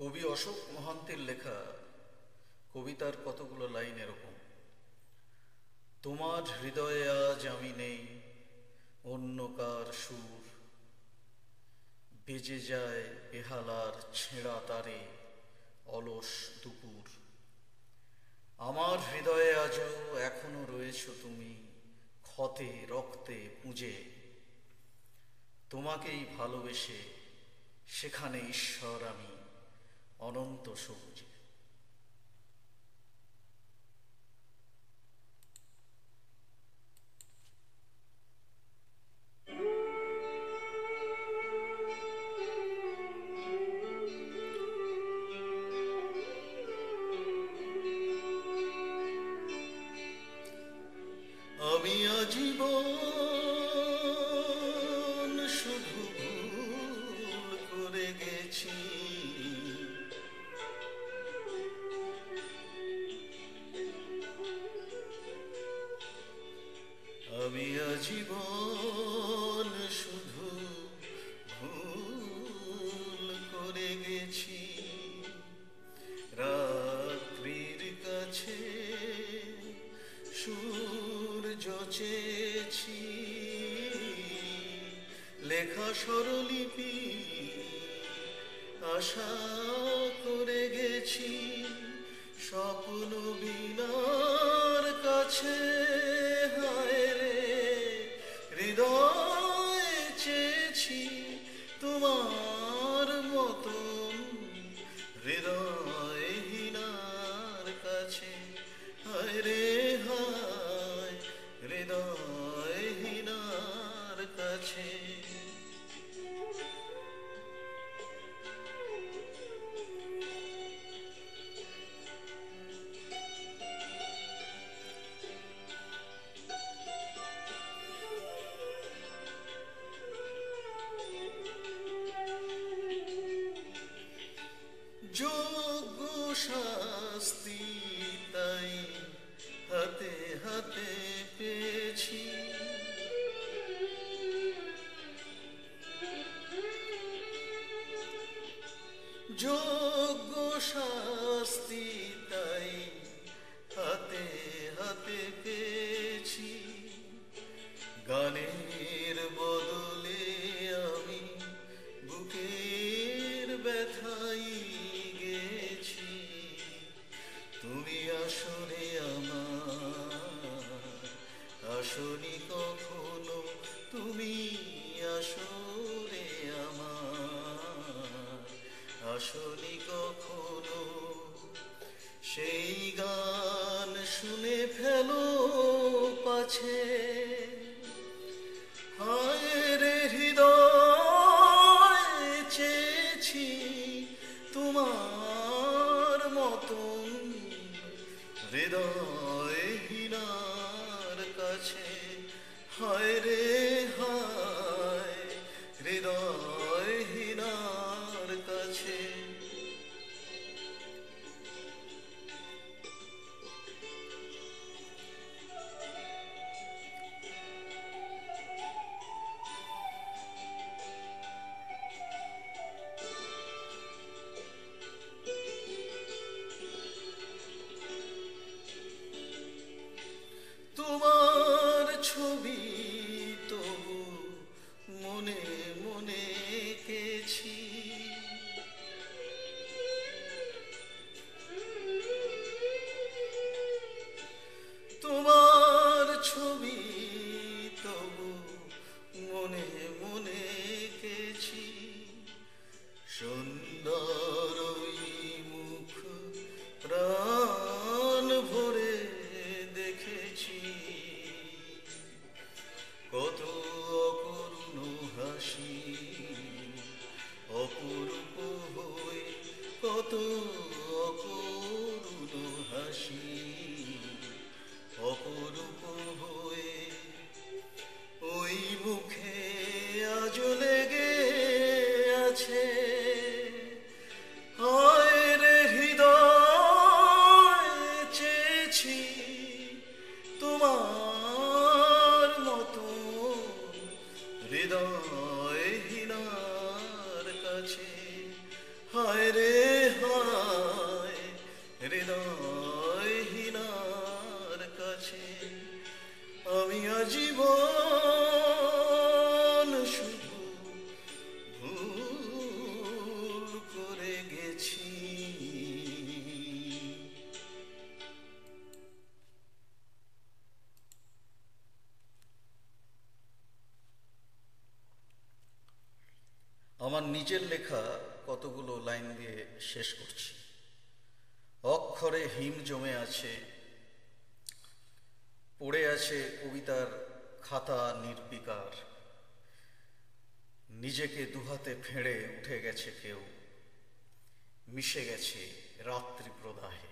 কবি অশোক মহান্তের লেখা কবিতার কতগুলো লাইন এরকম: তোমার হৃদয়ে আজ আমি নেই, অন্য কার সুর বেজে যায় বেহালার ছেঁড়া তারে অলস দুপুর। আমার হৃদয়ে আজও এখনো রয়েছো তুমি, ক্ষতে রক্তে পুঁজে। তোমাকেই ভালোবেসে সেখানে ঈশ্বর আমি অনন্ত সবুজে। আমি আজীবন শুধু ভুল করে গেছি, আমি আজীবন শুধু ভুল করে গেছি। রাত্রির কাছে সূর্য চেয়েছি, লেখা স্বরলিপি আশা করে গেছি। স্বপ্ন বিনার কাছে হায় রে হৃদয় চেয়েছি, তোমার মতন হৃদয়হীনার কাছে হায় রে হায় হৃদয়হীনার কাছে। যোগ্য শাস্তি তাই হাতে হাতে পেয়েছি, যোগ্য শাস্তি তাই হাতে হাতে পেয়েছি। গানের বদলে আমি বুকের ব্যথাই গেছি। তুমি আসরে আমার আসনি কখনো, তুমি আসরে আমার আসনি কখনো। সেই গান শুনে ফেলো পাছে, হায় রে হৃদয় চেয়েছি তোমার মতন হৃদয়হীনার কাছে হায় রে হায় হৃদয়হীনার কাছে। তোমার ছবি তবু মনে মনে এঁকেছি, তোমার ছবি তবু মনে মনে এঁকেছি। সুন্দর ওই মুখ প্রাণ ভরে দেখেছি, কত অকরুণ হাসি অপরূপ হয়ে, কত অকরুণ হাসি অপরূপ হয়ে। ওই মুখে আজ লেগে আছে, হায় রে হৃদয় চেয়েছি তোমার মতো হৃদয়হীনার কাছে হায় রে। হৃদয়হীনার কাছে আমি আজীবন শুধু ভুল করে গেছি। আমার নিজের লেখা কতগুলো লাইন দিয়ে শেষ করছি। অক্ষরে হিম জমে আছে, পড়ে আছে কবিতার খাতা নির্বিকার। নিজেকে দুহাতে ফেঁড়ে উঠে গেছে কেউ, মিশে গেছে রাত্রি প্রদাহে।